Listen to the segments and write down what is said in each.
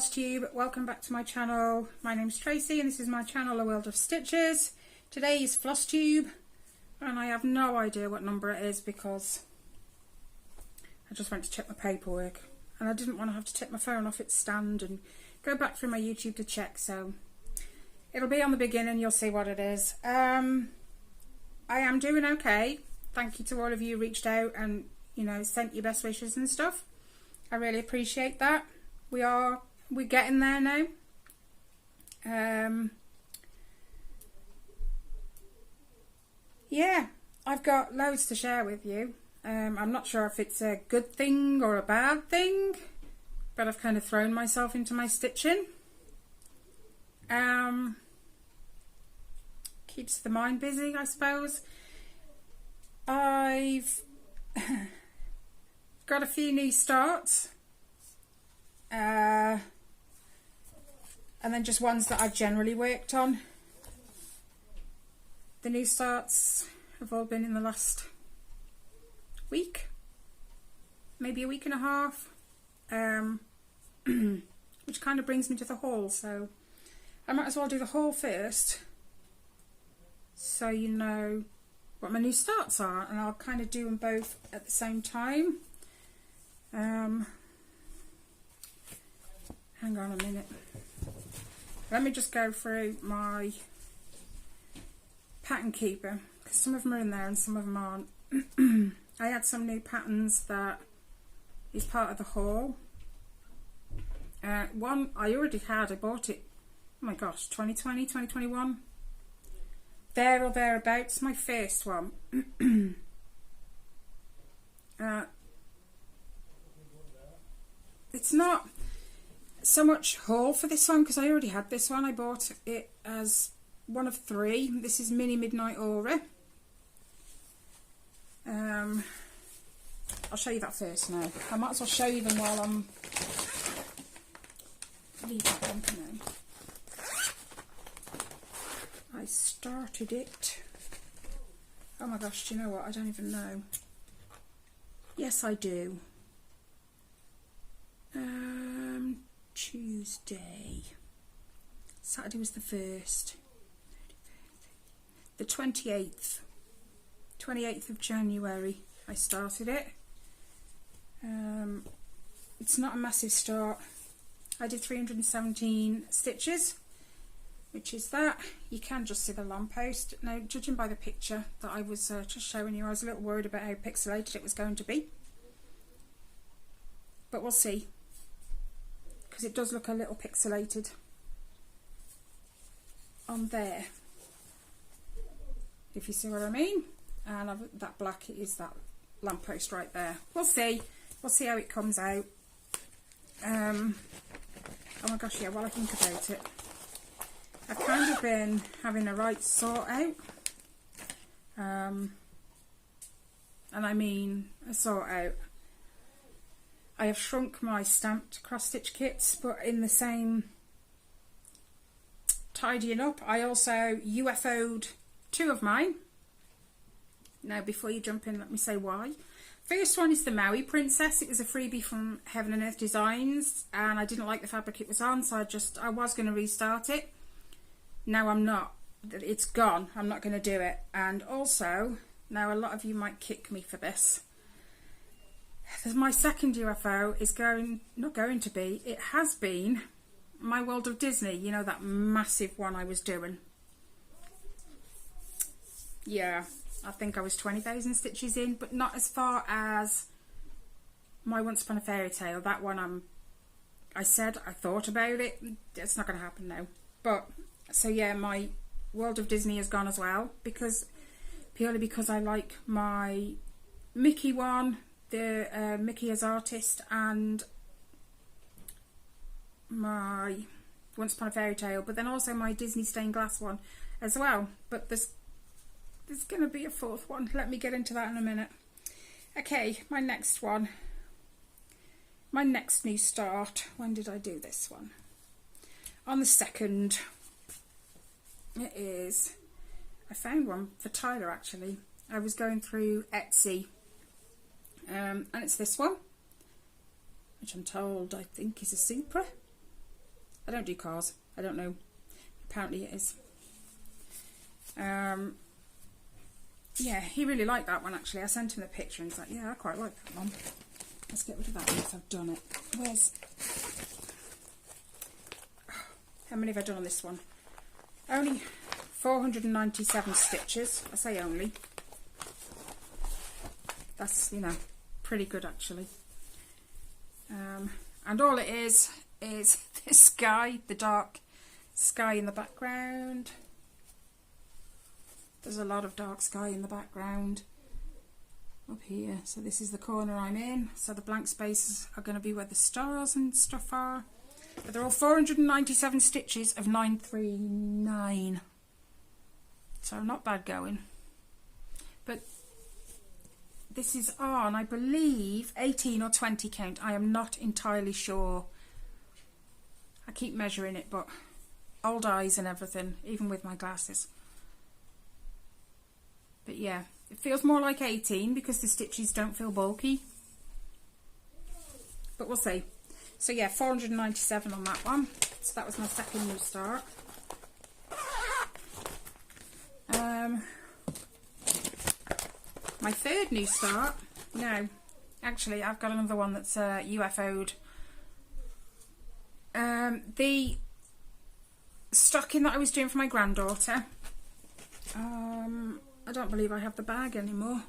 flosstube. Welcome back to my channel. My name's Tracy and this is my channel, A World of Stitches. Today is flosstube and I have no idea what number it is because I just went to check my paperwork and I didn't want to have to take my phone off its stand and go back through my YouTube to check, so it'll be on the beginning, you'll see what it is. I am doing okay. Thank you to all of you who reached out and, you know, sent your best wishes and stuff. I really appreciate that. We're getting there now. Yeah, I've got loads to share with you. I'm not sure if it's a good thing or a bad thing, but I've kind of thrown myself into my stitching. Keeps the mind busy, I suppose. I've got a few new starts. And then just ones that I've generally worked on. The new starts have all been in the last week, maybe a week and a half, which kind of brings me to the haul, so I might as well do the haul first so you know what my new starts are, and I'll kind of do them both at the same time. Hang on a minute. Let me just go through my pattern keeper because some of them are in there and some of them aren't. I had some new patterns that is part of the haul. One I already had, I bought it, oh my gosh, 2020, 2021. There or thereabouts, my first one. It's not so much haul for this one because I already had this one. I bought it as one of three. This is Mini Midnight Aura. I'll show you that first now. I might as well show you them while I'm leaving them now. I started it. Oh my gosh, do you know what? I don't even know. Yes, I do. Tuesday. Saturday was the 1st. The 28th. 28th of January I started it. It's not a massive start. I did 317 stitches, which is that. You can just see the lamppost. Now, judging by the picture that I was just showing you, I was a little worried about how pixelated it was going to be. But we'll see, because it does look a little pixelated on there, if you see what I mean. And that black is that lamppost right there. We'll see how it comes out. Oh my gosh, yeah, while I think about it, I've kind of been having a right sort out, and I mean a sort out. I have shrunk my stamped cross stitch kits, but in the same tidying up, I also UFO'd two of mine. Now, before you jump in, let me say why. First one is the Maui Princess. It was a freebie from Heaven and Earth Designs, and I didn't like the fabric it was on, so I was going to restart it. Now I'm not. It's gone. I'm not going to do it. And also, now a lot of you might kick me for this. My second UFO is it has been my World of Disney, you know, that massive one I was doing. Yeah, I think I was 20,000 stitches in, but not as far as my Once Upon a Fairy Tale. That one I thought about it. It's not going to happen now. But, so yeah, my World of Disney has gone as well, purely because I like my Mickey one, the Mickey as artist, and my Once Upon a Fairy Tale, but then also my Disney stained glass one as well. But there's going to be a fourth one. Let me get into that in a minute. Okay, my next one. My next new start. When did I do this one? On the 2nd. It is. I found one for Tyler actually. I was going through Etsy. And it's this one, which I'm told I think is a Supra. I don't do cars. I don't know. Apparently it is. Yeah, he really liked that one actually. I sent him a picture and he's like, yeah, I quite like that one. Let's get rid of that once I've done it. Where's... How many have I done on this one? Only 497 stitches. I say only. That's, you know, pretty good actually. And all it is the sky, the dark sky in the background. There's a lot of dark sky in the background up here. So this is the corner I'm in. So the blank spaces are going to be where the stars and stuff are. But they're all 497 stitches of 939. So not bad going. But this is on, I believe, 18 or 20 count. I am not entirely sure. I keep measuring it, but old eyes and everything, even with my glasses. But yeah, it feels more like 18 because the stitches don't feel bulky. But we'll see. So yeah, 497 on that one. So that was my second new start. My third new start, no, actually I've got another one that's UFO'd. The stocking that I was doing for my granddaughter, I don't believe I have the bag anymore.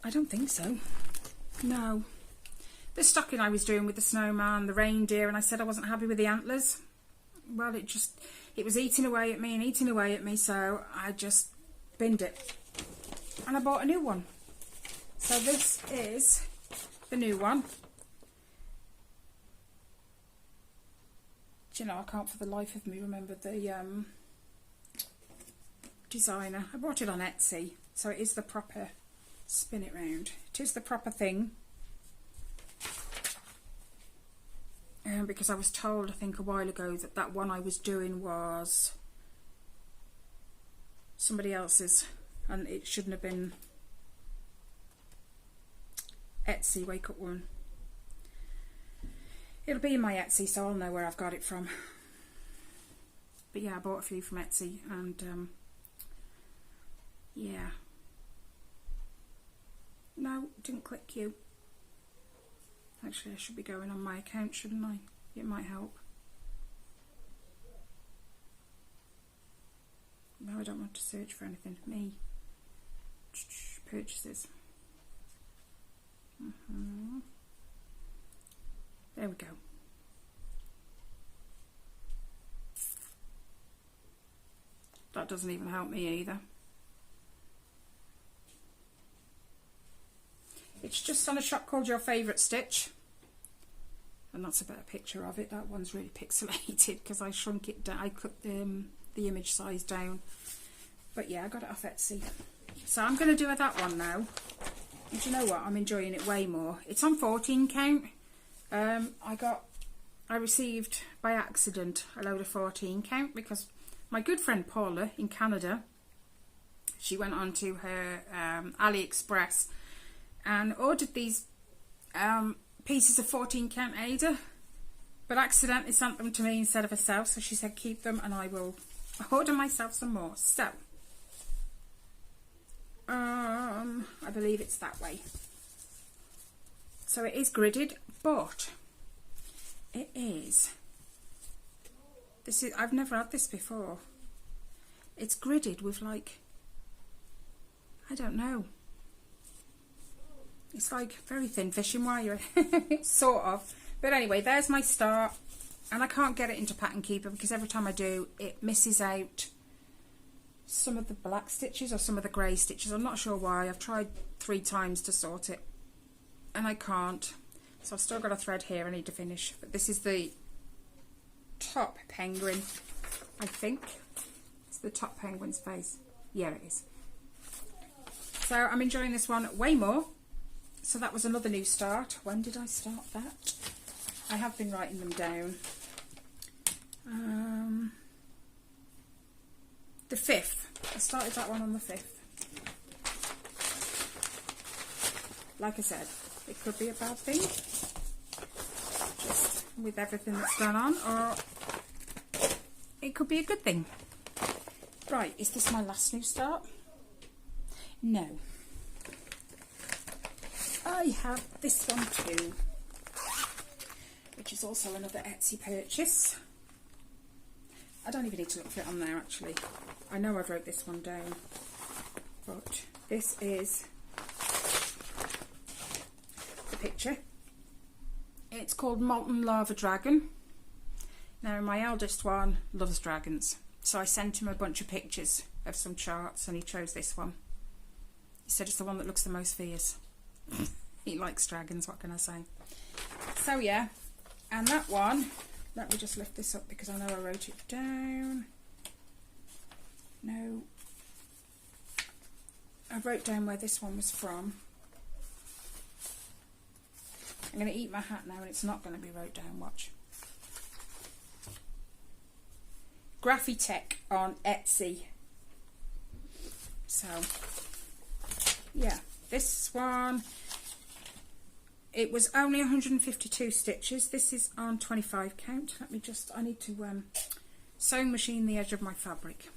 I don't think so. No. The stocking I was doing with the snowman, the reindeer, and I said I wasn't happy with the antlers. Well, it was eating away at me and eating away at me, so I just binned it. And I bought a new one. So this is the new one. Do you know, I can't for the life of me remember the designer. I bought it on Etsy, so it is the proper, spin it round. It is the proper thing. Because I was told, I think a while ago, that that one I was doing was somebody else's, and it shouldn't have been Etsy Wake Up One. It'll be in my Etsy, so I'll know where I've got it from. But yeah, I bought a few from Etsy, and yeah. No, didn't click you. Actually, I should be going on my account, shouldn't I? It might help. No, I don't want to search for anything. Me. Purchases. There we go. That doesn't even help me either. It's just on a shop called Your Favourite Stitch. And that's a better picture of it. That one's really pixelated because I shrunk it down. I cut the image size down. But yeah, I got it off Etsy. So I'm going to do that one now. And do you know what? I'm enjoying it way more. It's on 14 count. I received by accident a load of 14 count because my good friend Paula in Canada, she went on to her AliExpress and ordered these pieces of 14 count Ada, but accidentally sent them to me instead of herself, so she said keep them and I will order myself some more. So I believe it's that way. So it is gridded, but it is, I've never had this before. It's gridded with, like, I don't know, it's like very thin fishing wire. Sort of. But anyway, there's my start. And I can't get it into Pattern Keeper because every time I do, it misses out some of the black stitches or some of the grey stitches. I'm not sure why. I've tried 3 times to sort it and I can't. So I've still got a thread here I need to finish. But this is the top penguin, I think. It's the top penguin's face. Yeah, it is. So I'm enjoying this one way more. So that was another new start. When did I start that? I have been writing them down. The 5th. I started that one on the 5th. Like I said, it could be a bad thing. Just with everything that's gone on, or it could be a good thing. Right, is this my last new start? No. I have this one too, which is also another Etsy purchase. I don't even need to look for it on there actually. I know I've wrote this one down, but this is the picture. It's called Molten Lava Dragon. Now my eldest one loves dragons, so I sent him a bunch of pictures of some charts and he chose this one. He said it's the one that looks the most fierce. He likes dragons, what can I say? So yeah, and that one, let me just lift this up because I know I wrote it down. No, I wrote down where this one was from. I'm going to eat my hat now and it's not going to be wrote down, watch. Graphitech on Etsy. So, yeah, this one, it was only 152 stitches. This is on 25 count. Let me just, I need to sewing machine the edge of my fabric.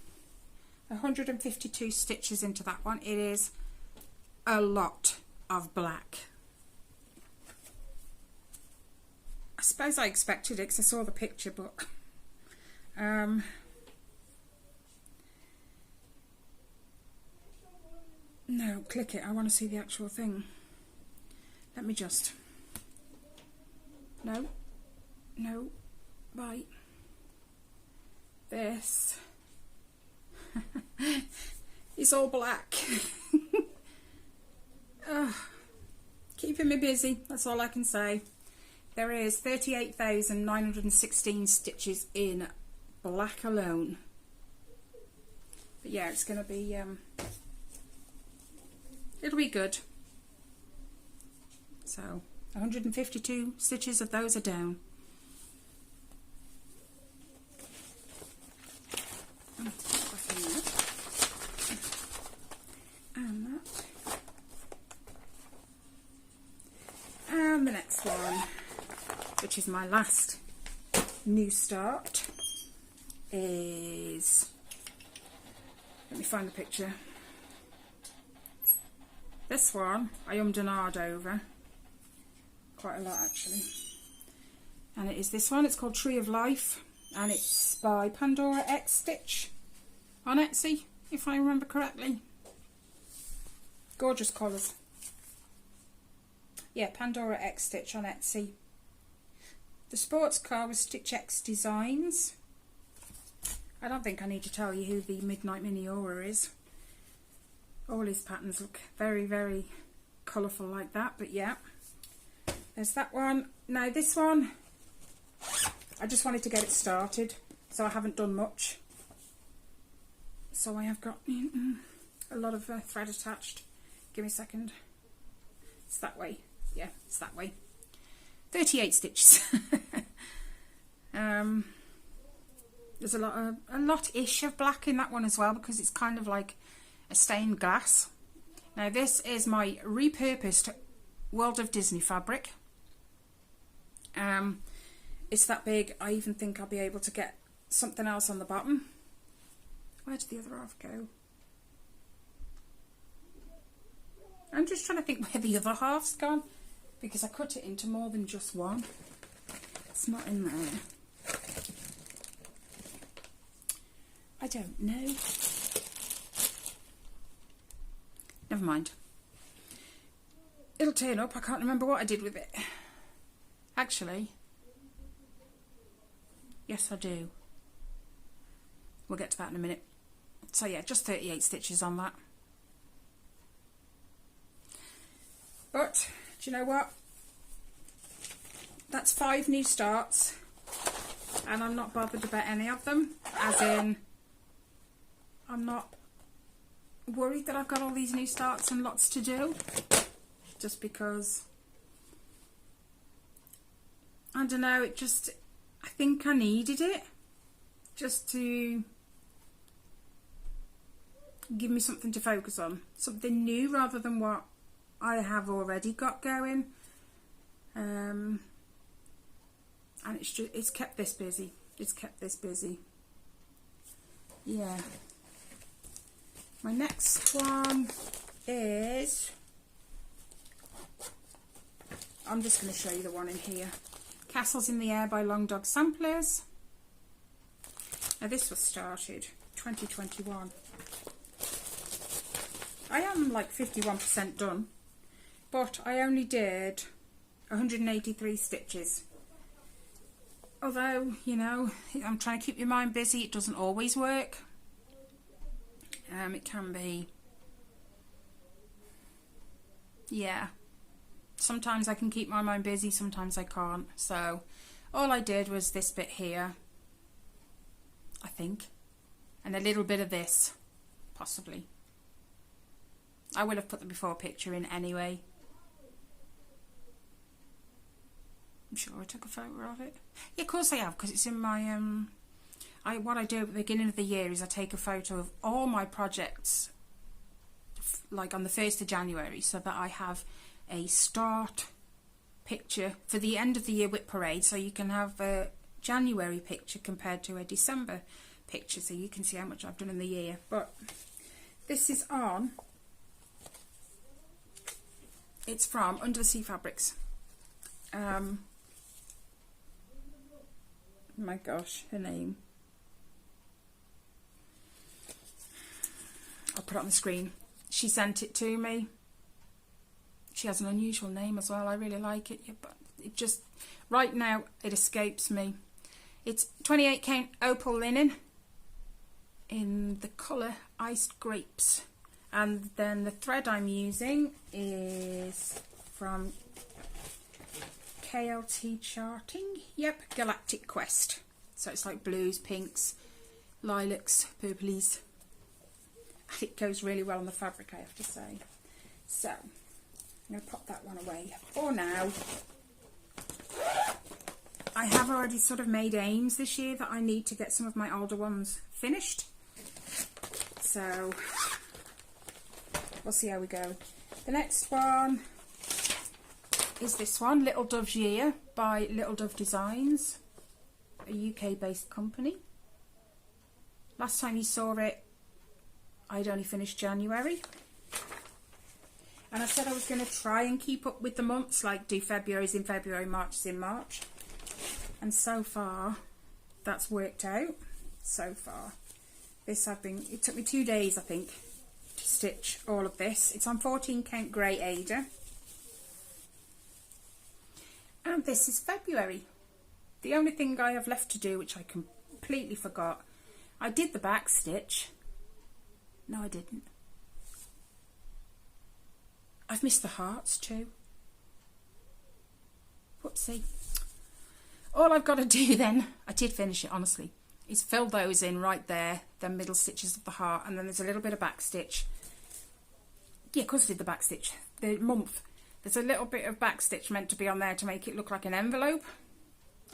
152 stitches into that one. It is a lot of black. I suppose I expected it because I saw the picture, but no, click it. I want to see the actual thing. Let me just. No, right. This. It's all black. Keeping me busy, that's all I can say. There is 38,916 stitches in black alone. But yeah, it's going to be, it'll be good. So, 152 stitches of those are down. And that. And the next one, which is my last new start, is, let me find the picture. This one I ummed and ahed over quite a lot actually, and it is this one. It's called Tree of Life and it's by Pandora X Stitch on Etsy, if I remember correctly. Gorgeous colours. Yeah, Pandora X Stitch on Etsy. The sports car was Stitch X Designs. I don't think I need to tell you who the Midnight Mini Aura is. All his patterns look very, very colourful like that, but yeah. There's that one. Now this one, I just wanted to get it started, so I haven't done much. So I have got a lot of thread attached. Give me a second. It's that way. Yeah, it's that way. 38 stitches. There's a lot-ish of black in that one as well, because it's kind of like a stained glass. Now this is my repurposed World of Disney fabric. It's that big, I even think I'll be able to get something else on the bottom. Where did the other half go? I'm just trying to think where the other half's gone, because I cut it into more than just one. It's not in there. I don't know. Never mind. It'll turn up. I can't remember what I did with it. Actually, yes I do. We'll get to that in a minute. So yeah, just 38 stitches on that. But, do you know what? That's 5 new starts. And I'm not bothered about any of them. As in, I'm not worried that I've got all these new starts and lots to do. Just because, I don't know, it just, I think I needed it. Just to give me something to focus on. Something new rather than what I have already got going. I and it's kept this busy. It's kept this busy. Yeah. My next one is, I'm just going to show you the one in here. Castles in the Air by Long Dog Samplers. Now this was started 2021. I am like 51% done, but I only did 183 stitches. Although, you know, I'm trying to keep your mind busy, it doesn't always work. It can be, yeah, sometimes I can keep my mind busy, sometimes I can't. So all I did was this bit here, I think, and a little bit of this, possibly. I will have put the before picture in anyway. I'm sure I took a photo of it. Yeah, of course I have, because it's in my what I do at the beginning of the year is I take a photo of all my projects, like on the 1st of January, so that I have a start picture for the end of the year WIP parade, so you can have a January picture compared to a December picture, so you can see how much I've done in the year. But this is on, it's from Under the Sea Fabrics. My gosh, her name. I'll put it on the screen. She sent it to me. She has an unusual name as well. I really like it, yeah, but it just, right now, it escapes me. It's 28 count opal linen in the colour Iced Grapes. And then the thread I'm using is from KLT Charting. Yep, Galactic Quest. So it's like blues, pinks, lilacs, purplies. It goes really well on the fabric, I have to say. So I'm going to pop that one away for now. I have already sort of made aims this year that I need to get some of my older ones finished. So we'll see how we go. The next one is this one, Little Dove's Year by Little Dove Designs, a UK based company. Last time you saw it, I'd only finished January. And I said I was going to try and keep up with the months, like do February's in February, March's in March. And so far, that's worked out. So far. It took me 2 days, I think, to stitch all of this. It's on 14 count grey Ada. And this is February. The only thing I have left to do, which I completely forgot, I did the back stitch. No, I didn't. I've missed the hearts too. Whoopsie. All I've got to do then, I did finish it honestly, is fill those in right there, the middle stitches of the heart, and then there's a little bit of back stitch. Yeah, of course I did the back stitch. The month. There's a little bit of back stitch meant to be on there to make it look like an envelope.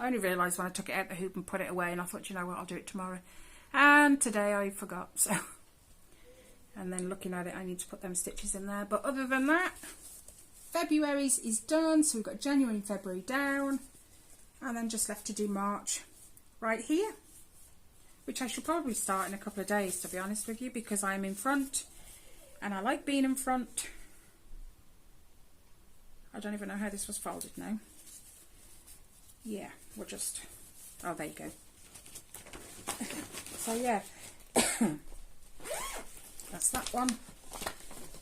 I only realised when I took it out the hoop and put it away, and I thought, you know what, I'll do it tomorrow. And today I forgot, so. And then looking at it, I need to put them stitches in there. But other than that, February's is done. So we've got January and February down. And then just left to do March right here. Which I should probably start in a couple of days, to be honest with you, because I'm in front. And I like being in front. I don't even know how this was folded now. Yeah, we'll just... Oh, there you go. So, yeah. That's that one.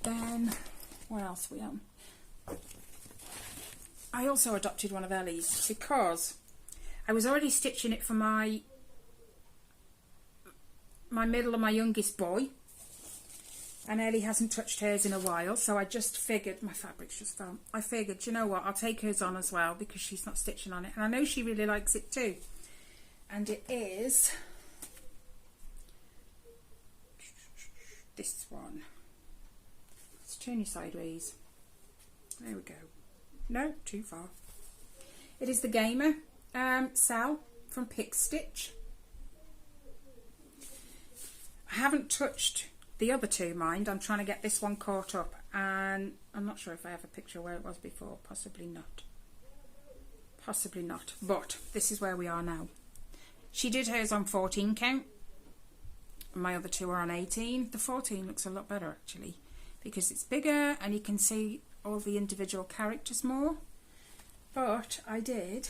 Then, what else are we on? I also adopted one of Ellie's because I was already stitching it for my middle and my youngest boy. And Ellie hasn't touched hers in a while, so I just figured, my fabrics just fell. I figured, you know what, I'll take hers on as well because she's not stitching on it. And I know she really likes it too. And it is this one. Let's turn you sideways. There we go. No, too far. It is the Gamer Cell from Pick Stitch. I haven't touched the other two, mind. I'm trying to get this one caught up, and I'm not sure if I have a picture where it was before. Possibly not. Possibly not, but this is where we are now. She did hers on 14 count. My other two are on 18. The 14 looks a lot better actually, because it's bigger and you can see all the individual characters more. But I did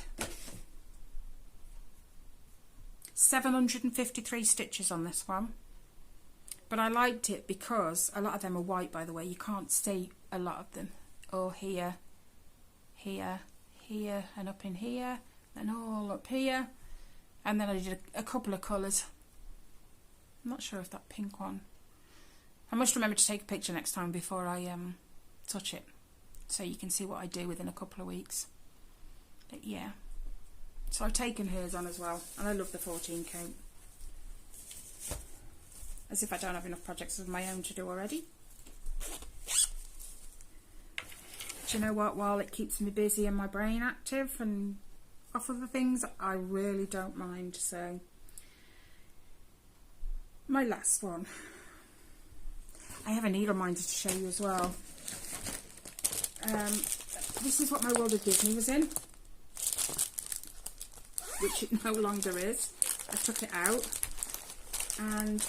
753 stitches on this one. But I liked it because a lot of them are white, by the way. You can't see a lot of them. Or here, here, here, and up in here, and all up here. And then I did a couple of colours. I'm not sure if that pink one. I must remember to take a picture next time before I touch it, so you can see what I do within a couple of weeks. But yeah, so I've taken hers on as well, and I love the 14 count. As if I don't have enough projects of my own to do already. Do you know what? While it keeps me busy and my brain active and off other things, I really don't mind. So my last one, I have a needle minder to show you as well. This is what my World of Disney was in, which it no longer is. I took it out and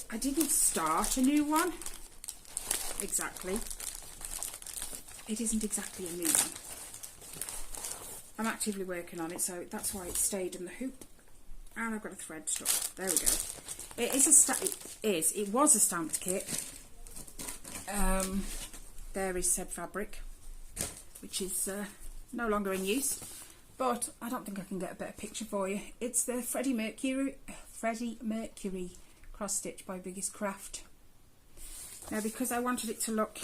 I didn't start a new one exactly. It isn't exactly a new one. I'm actively working on it, so that's why it stayed in the hoop. And I've got a thread stuck. There we go. It was a stamped kit. There is said fabric, which is no longer in use. But I don't think I can get a better picture for you. It's the Freddie Mercury cross stitch by Biggest Craft. Now, because I wanted it to look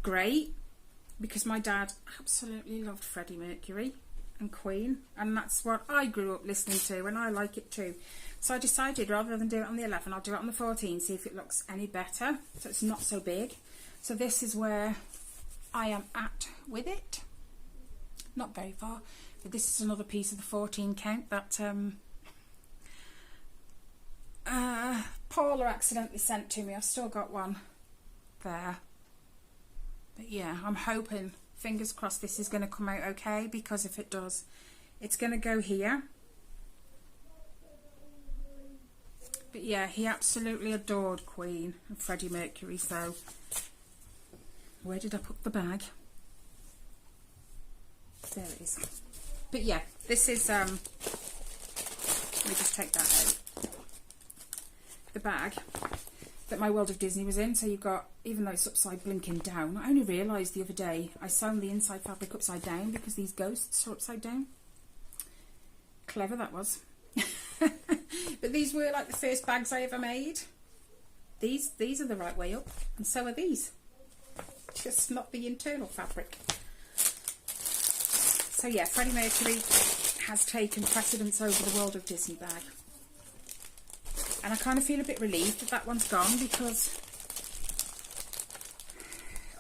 great, because my dad absolutely loved Freddie Mercury and Queen, and that's what I grew up listening to, and I like it too. So I decided rather than do it on the 11, I'll do it on the 14, see if it looks any better, so it's not so big. So this is where I am at with it. Not very far, but this is another piece of the 14 count that Paula accidentally sent to me. I've still got one there. But yeah, I'm hoping, fingers crossed, this is going to come out okay, because if it does, it's going to go here. But yeah, he absolutely adored Queen and Freddie Mercury, so where did I put the bag? There it is. But yeah, this is, let me just take that out. The bag that my World of Disney was in. So you've got, even though it's upside blinking down, I only realised the other day I sewn the inside fabric upside down because these ghosts are upside down. Clever that was. But these were like the first bags I ever made. These are the right way up, and so are these. Just not the internal fabric. So yeah, Freddie Mercury has taken precedence over the World of Disney bag. And I kind of feel a bit relieved that one's gone, because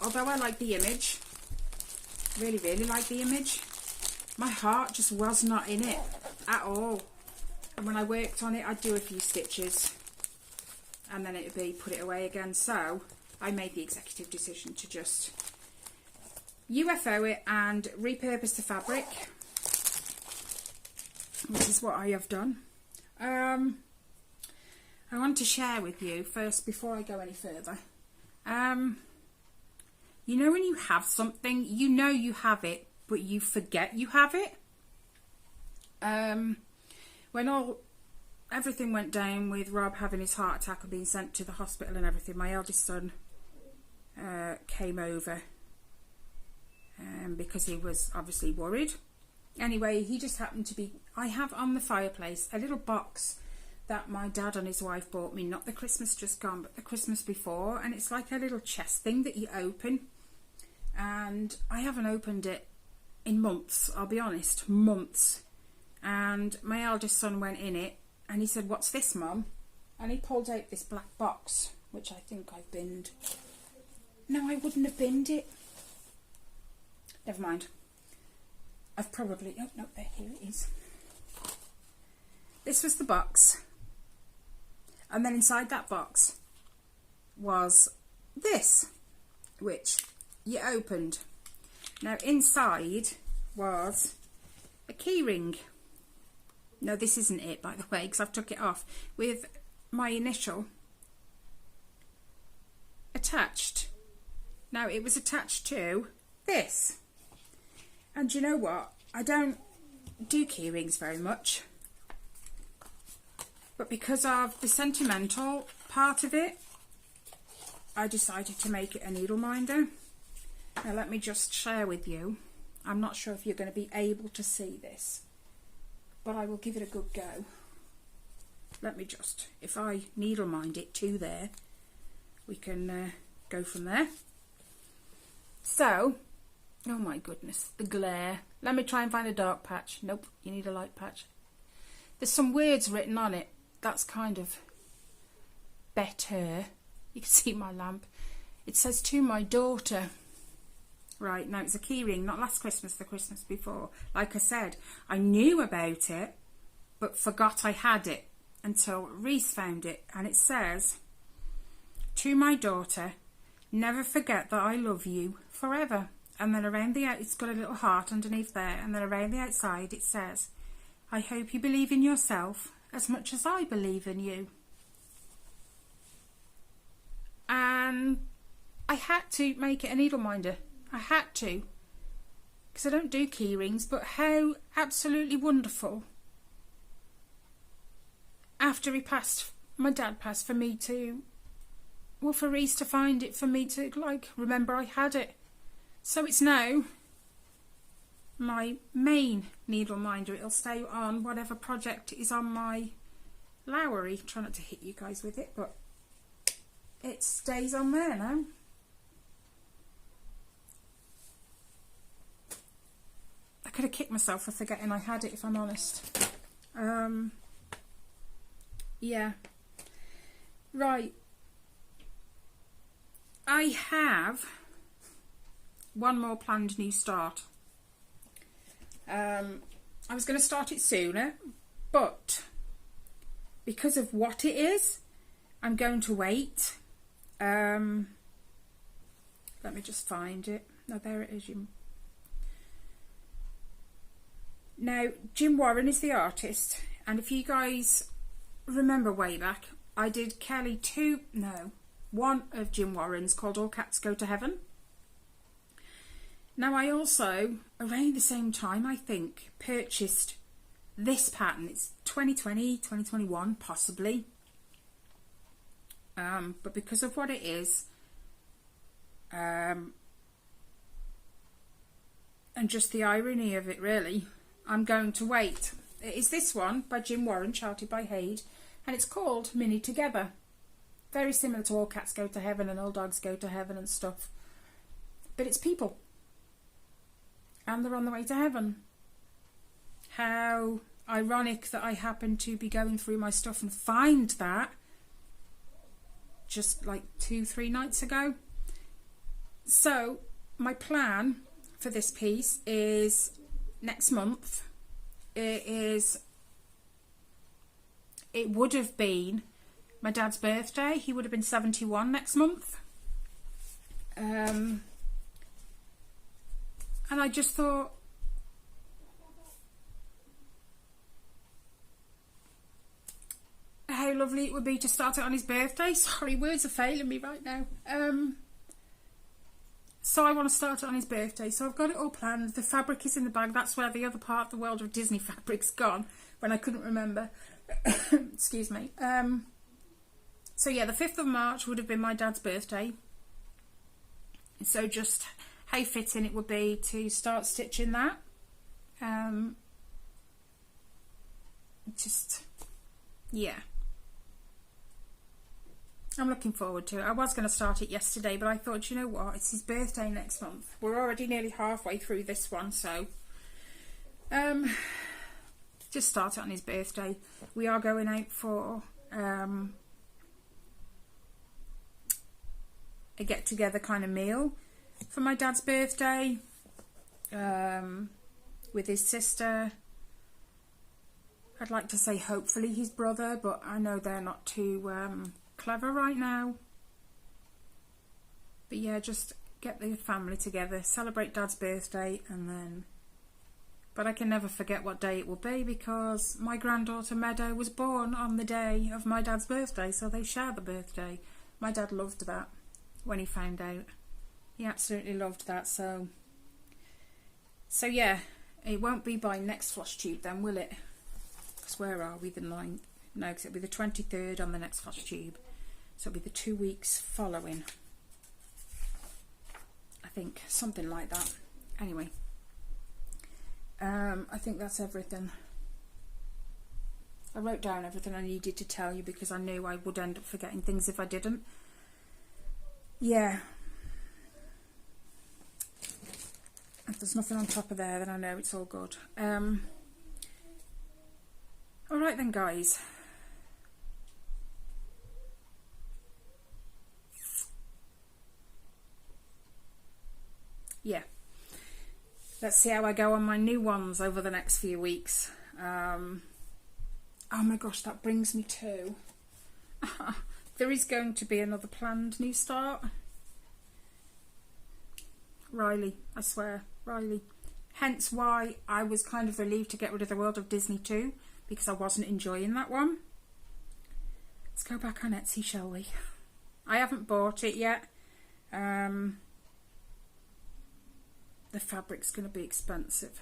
although I like the image, really like the image, my heart just was not in it at all. And when I worked on it, I'd do a few stitches and then it would be put it away again. So I made the executive decision to just UFO it and repurpose the fabric, which is what I have done. I want to share with you first, before I go any further, you know when you have something, you know you have it, but you forget you have it? When everything went down with Rob having his heart attack and being sent to the hospital and everything, my eldest son came over because he was obviously worried. Anyway, he just happened to be, I have on the fireplace a little box that my dad and his wife bought me, not the Christmas just gone, but the Christmas before, and it's like a little chest thing that you open, and I haven't opened it in months, I'll be honest, months. And my eldest son went in it and he said, "What's this, Mum?" And he pulled out this black box, which I think I've binned. No, I wouldn't have binned it. Never mind. I've probably, oh no, there, here it is. This was the box. And then inside that box was this, which you opened. Now inside was a key ring. No, this isn't it, by the way, because I've took it off, with my initial attached. Now it was attached to this, and you know what, I don't do key rings very much, but because of the sentimental part of it, I decided to make it a needle minder. Now let me just share with you. I'm not sure if you're going to be able to see this, but I will give it a good go. Let me just, if I needle mind it to there, we can go from there. So, oh my goodness, the glare. Let me try and find a dark patch. Nope, you need a light patch. There's some words written on it. That's kind of better. You can see my lamp. It says, to my daughter. Right, now it's a key ring, not last Christmas, the Christmas before. Like I said, I knew about it, but forgot I had it until Reese found it. And it says, to my daughter, never forget that I love you forever. And then around the it's got a little heart underneath there, and then around the outside it says, I hope you believe in yourself as much as I believe in you. And I had to make it a needle minder. I had to, because I don't do key rings, but how absolutely wonderful, after he passed, my dad passed, for me to, well, for Reese to find it, for me to, like, remember I had it. So it's now my main needle minder. It'll stay on whatever project is on my Lowry. Try not to hit you guys with it, but it stays on there now. I could have kicked myself for forgetting I had it, if I'm honest. Yeah. Right. I have one more planned new start. I was going to start it sooner, but because of what it is, I'm going to wait. Let me just find it. No, there it is. Now, Jim Warren is the artist, and if you guys remember way back, I did one of Jim Warren's called All Cats Go to Heaven. Now, I also, around the same time, I think, purchased this pattern. It's 2020, 2021, possibly. But because of what it is, and just the irony of it, really, I'm going to wait. It is this one by Jim Warren, charted by Haid, and it's called Mini Together. Very similar to All Cats Go to Heaven and All Dogs Go to Heaven and stuff. But it's people. And they're on the way to heaven. How ironic that I happen to be going through my stuff and find that just like 2-3 nights ago. So my plan for this piece is next month. It would have been my dad's birthday. He would have been 71 next month. And I just thought, how lovely it would be to start it on his birthday. Sorry, words are failing me right now. So I want to start it on his birthday. So I've got it all planned. The fabric is in the bag. That's where the other part of the world of Disney fabric's gone, when I couldn't remember. Excuse me. So yeah, the 5th of March would have been my dad's birthday. So just how fitting it would be to start stitching that. Just, yeah. I'm looking forward to it. I was going to start it yesterday, but I thought, you know what, it's his birthday next month. We're already nearly halfway through this one, so just start it on his birthday. We are going out for a get-together kind of meal for my dad's birthday, with his sister. I'd like to say hopefully his brother, but I know they're not too clever right now. But yeah, just get the family together, celebrate Dad's birthday, and then... But I can never forget what day it will be because my granddaughter Meadow was born on the day of my dad's birthday, so they share the birthday. My dad loved that when he found out. He absolutely loved that, so yeah, it won't be by next floss tube then, will it? Because where are we? The 9th? No, because it'll be the 23rd on the next floss tube. So it'll be the 2 weeks following. I think, something like that. Anyway. I think that's everything. I wrote down everything I needed to tell you because I knew I would end up forgetting things if I didn't. Yeah. If there's nothing on top of there, then I know it's all good. Alright then, guys. Yeah. Let's see how I go on my new ones over the next few weeks. Oh my gosh, that brings me to... there is going to be another planned new start. Riley, I swear, Riley. Hence why I was kind of relieved to get rid of the World of Disney 2, because I wasn't enjoying that one. Let's go back on Etsy, shall we? I haven't bought it yet. The fabric's going to be expensive.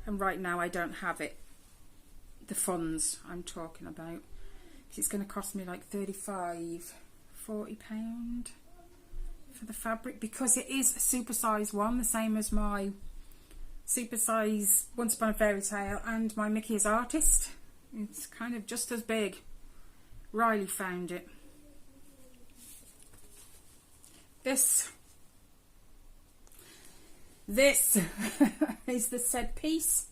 And right now I don't have it. The funds I'm talking about. It's going to cost me like £35, £40 for the fabric. Because it is a supersize one, the same as my supersize Once Upon a Fairy Tale and my Mickey as Artist. It's kind of just as big. Riley found it. This is the said piece.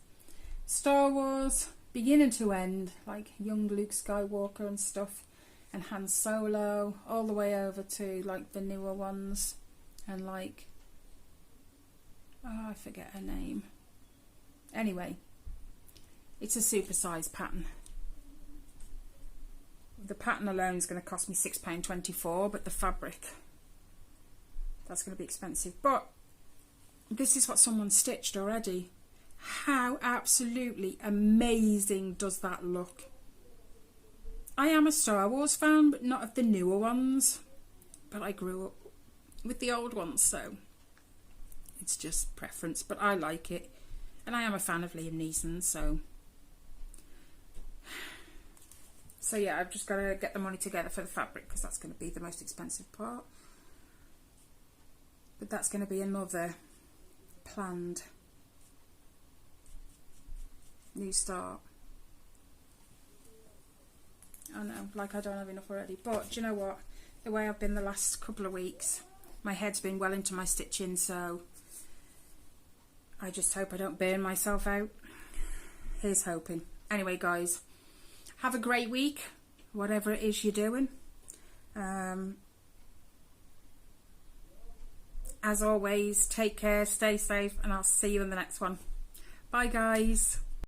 Star Wars, beginning to end, like young Luke Skywalker and stuff, and Han Solo, all the way over to like the newer ones, and like, oh, I forget her name. Anyway, it's a supersized pattern. The pattern alone is going to cost me £6.24, but the fabric, that's going to be expensive. But this is what someone stitched already. How absolutely amazing does that look? I am a Star Wars fan, but not of the newer ones. But I grew up with the old ones, so it's just preference. But I like it. And I am a fan of Liam Neeson, so... So yeah, I've just got to get the money together for the fabric, because that's going to be the most expensive part. But that's going to be another planned new start. I know, like I don't have enough already. But do you know what? The way I've been the last couple of weeks, my head's been well into my stitching, so I just hope I don't burn myself out. Here's hoping. Anyway, guys, have a great week, whatever it is you're doing. As always, take care, stay safe, and I'll see you in the next one. Bye, guys.